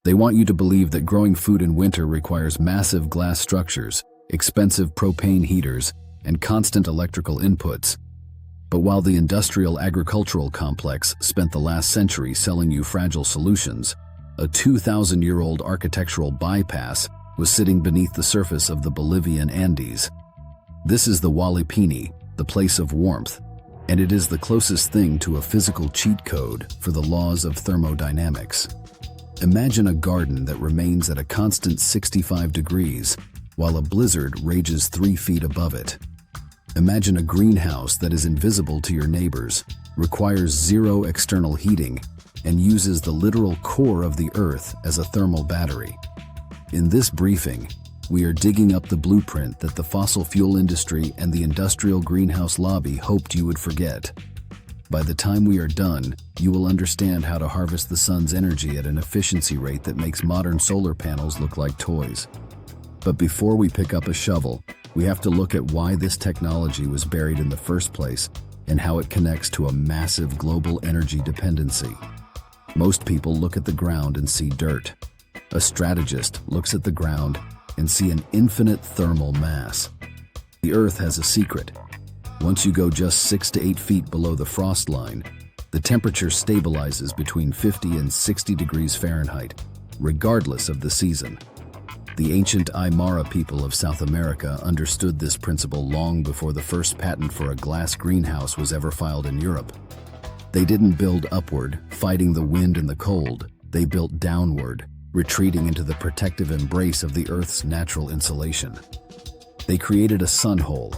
They want you to believe that growing food in winter requires massive glass structures, expensive propane heaters, and constant electrical inputs. But while the industrial agricultural complex spent the last century selling you fragile solutions, a 2,000-year-old architectural bypass was sitting beneath the surface of the Bolivian Andes. This is the Walipini, the place of warmth, and it is the closest thing to a physical cheat code for the laws of thermodynamics. Imagine a garden that remains at a constant 65 degrees while a blizzard rages 3 feet above it. Imagine a greenhouse that is invisible to your neighbors, requires zero external heating, and uses the literal core of the earth as a thermal battery. In this briefing, we are digging up the blueprint that the fossil fuel industry and the industrial greenhouse lobby hoped you would forget. By the time we are done, you will understand how to harvest the sun's energy at an efficiency rate that makes modern solar panels look like toys. But before we pick up a shovel, we have to look at why this technology was buried in the first place and how it connects to a massive global energy dependency. Most people look at the ground and see dirt. A strategist looks at the ground and see an infinite thermal mass. The Earth has a secret. Once you go just 6 to 8 feet below the frost line, the temperature stabilizes between 50 and 60 degrees Fahrenheit, regardless of the season. The ancient Aymara people of South America understood this principle long before the first patent for a glass greenhouse was ever filed in Europe. They didn't build upward, fighting the wind and the cold. They built downward, retreating into the protective embrace of the Earth's natural insulation. They created a sun hole,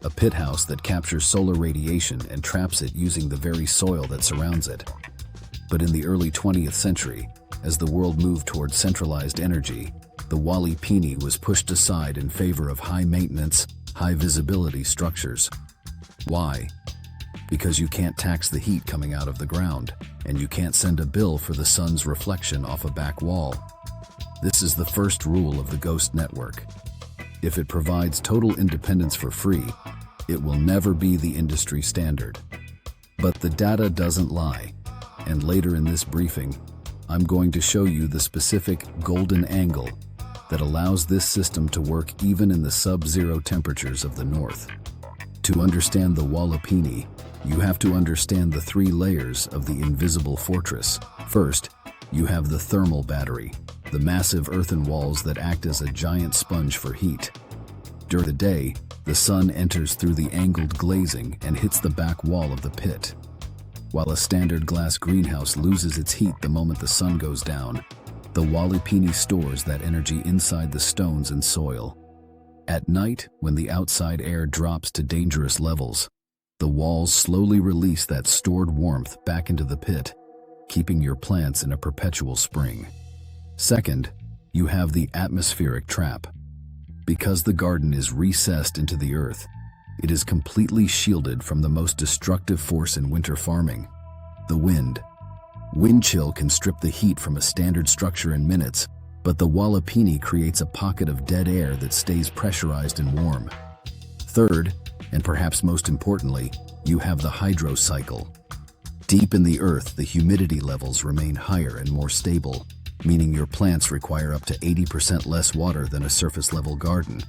a pit house that captures solar radiation and traps it using the very soil that surrounds it. But in the early 20th century, as the world moved towards centralized energy, the Walipini was pushed aside in favor of high-maintenance, high-visibility structures. Why? Because you can't tax the heat coming out of the ground, and you can't send a bill for the sun's reflection off a back wall. This is the first rule of the ghost network. If it provides total independence for free, it will never be the industry standard. But the data doesn't lie, and later in this briefing, I'm going to show you the specific golden angle that allows this system to work even in the sub-zero temperatures of the north. To understand the Walipini, you have to understand the 3 layers of the invisible fortress. First, you have the thermal battery, the massive earthen walls that act as a giant sponge for heat. During the day, the sun enters through the angled glazing and hits the back wall of the pit. While a standard glass greenhouse loses its heat the moment the sun goes down, the Walipini stores that energy inside the stones and soil. At night, when the outside air drops to dangerous levels, the walls slowly release that stored warmth back into the pit, keeping your plants in a perpetual spring. Second, you have the atmospheric trap. Because the garden is recessed into the earth, it is completely shielded from the most destructive force in winter farming, the wind. Wind chill can strip the heat from a standard structure in minutes, but the Walipini creates a pocket of dead air that stays pressurized and warm. Third, and perhaps most importantly, you have the hydro cycle. Deep in the earth, the humidity levels remain higher and more stable, meaning your plants require up to 80% less water than a surface-level garden.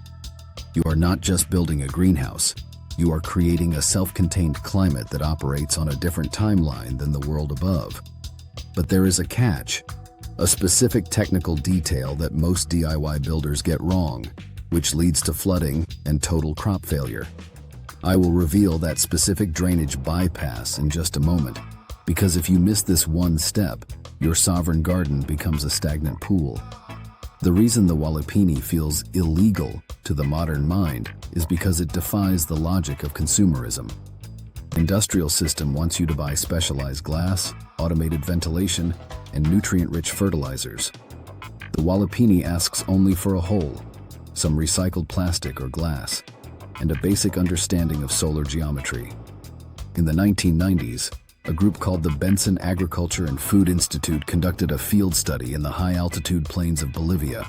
You are not just building a greenhouse, you are creating a self-contained climate that operates on a different timeline than the world above. But there is a catch, a specific technical detail that most DIY builders get wrong, which leads to flooding and total crop failure. I will reveal that specific drainage bypass in just a moment, because if you miss this one step, your sovereign garden becomes a stagnant pool. The reason the Walipini feels illegal to the modern mind is because it defies the logic of consumerism. The industrial system wants you to buy specialized glass, automated ventilation, and nutrient-rich fertilizers. The Walipini asks only for a hole, some recycled plastic or glass, and a basic understanding of solar geometry. In the 1990s, a group called the Benson Agriculture and Food Institute conducted a field study in the high-altitude plains of Bolivia.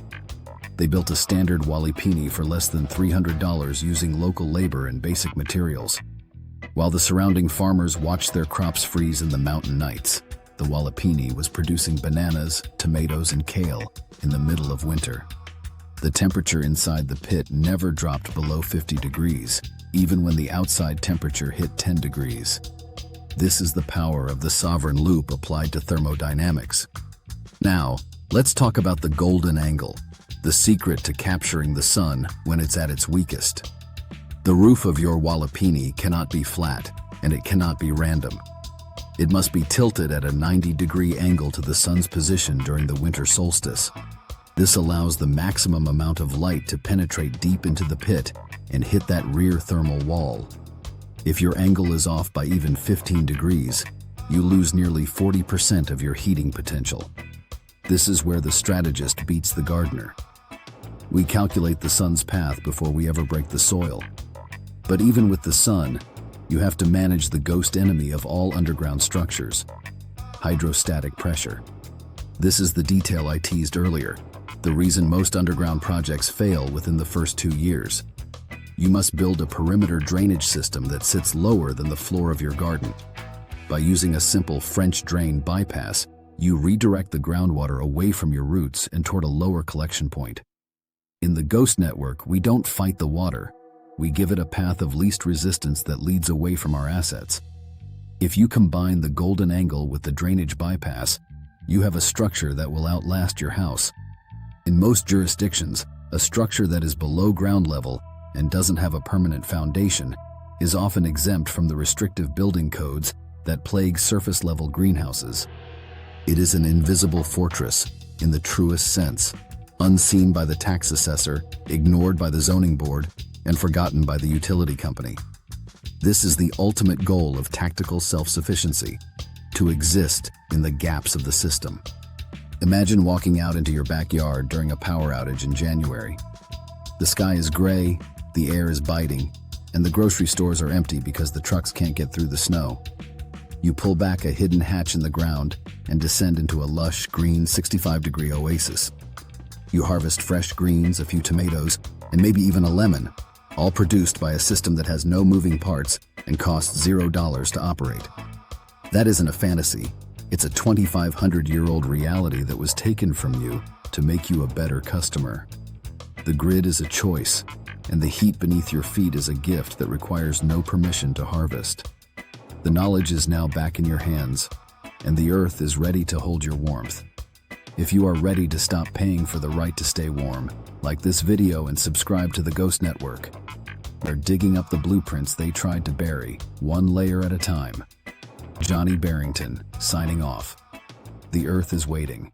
They built a standard Walipini for less than $300 using local labor and basic materials, while the surrounding farmers watched their crops freeze in the mountain nights. the Walipini was producing bananas, tomatoes, and kale in the middle of winter. The temperature inside the pit never dropped below 50 degrees, even when the outside temperature hit 10 degrees. This is the power of the sovereign loop applied to thermodynamics. Now, let's talk about the golden angle, the secret to capturing the sun when it's at its weakest. The roof of your Walipini cannot be flat, and it cannot be random. It must be tilted at a 90-degree angle to the sun's position during the winter solstice. This allows the maximum amount of light to penetrate deep into the pit and hit that rear thermal wall. If your angle is off by even 15 degrees, you lose nearly 40% of your heating potential. This is where the strategist beats the gardener. We calculate the sun's path before we ever break the soil. But even with the sun, you have to manage the ghost enemy of all underground structures: hydrostatic pressure. This is the detail I teased earlier, the reason most underground projects fail within the first 2 years. You must build a perimeter drainage system that sits lower than the floor of your garden. By using a simple French drain bypass, you redirect the groundwater away from your roots and toward a lower collection point. In the ghost network, we don't fight the water. We give it a path of least resistance that leads away from our assets. If you combine the golden angle with the drainage bypass, you have a structure that will outlast your house. In most jurisdictions, a structure that is below ground level and doesn't have a permanent foundation is often exempt from the restrictive building codes that plague surface-level greenhouses. It is an invisible fortress in the truest sense, unseen by the tax assessor, ignored by the zoning board, and forgotten by the utility company. This is the ultimate goal of tactical self-sufficiency: to exist in the gaps of the system. Imagine walking out into your backyard during a power outage in January. The sky is gray, the air is biting, and the grocery stores are empty because the trucks can't get through the snow. You pull back a hidden hatch in the ground and descend into a lush, green, 65-degree oasis. You harvest fresh greens, a few tomatoes, and maybe even a lemon, all produced by a system that has no moving parts and costs $0 to operate. That isn't a fantasy. It's a 2,500-year-old reality that was taken from you to make you a better customer. The grid is a choice, and the heat beneath your feet is a gift that requires no permission to harvest. The knowledge is now back in your hands, and the earth is ready to hold your warmth. If you are ready to stop paying for the right to stay warm, like this video and subscribe to the Ghost Network. They're digging up the blueprints they tried to bury, one layer at a time. Johnny Bearington, signing off. The earth is waiting.